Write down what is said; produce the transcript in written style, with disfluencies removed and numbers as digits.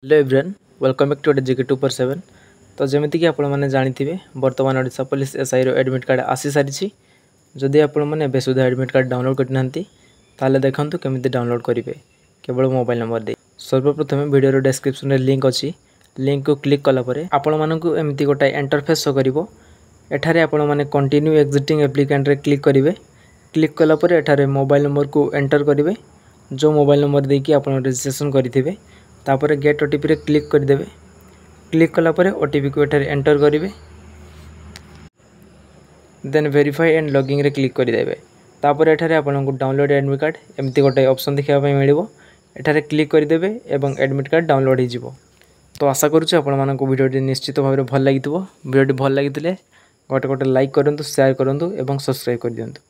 Hello everyone welcome back to GK 2/7। तो जमीक आपने जानी बर्तमान Odisha police SI admit card आसी सारी। जदि आपने एवं सुधा एडमिट कार्ड डाउनलोड करना ताले देखूँ केमी डाउनलोड करेंगे केवल मोबाइल नंबर दे। सर्वप्रथम वीडियो डिस्क्रिप्शन में लिंक अच्छी लिंक को क्लिक कलापर आपण मानू एमती गोटाए इंटरफेस शो करिवो। एठारे आपण माने कंटिन्यू एग्जिटिंग एप्लिकेंट रे क्लिक करेंगे। क्लिक कलापर एठारे मोबाइल नंबर को एंटर करेंगे जो मोबाइल नंबर देकी आपण रजिस्ट्रेशन करेंगे। तापर गेट ओटीपी रे क्लिक करदेवे। क्लिक कलापर ओटीपी को एठारे एंटर करेंगे। देन वेरीफाई एंड लॉगिंग रे क्लिक करदेवे। तापर एठारे आपन को डाउनलोड एडमिट कार्ड एमती गोटे ऑप्शन देखा मिलिबो। एठारे क्लिक करदेवे एवं एडमिट कार्ड डाउनलोड हो जिवो। तो आशा करूँ आपण मानक वीडियो निश्चित भाव में भल लगी। वीडियो भल लगी गोटे लाइक करूँ, शेयर करूँ और सब्सक्राइब कर दियंतु।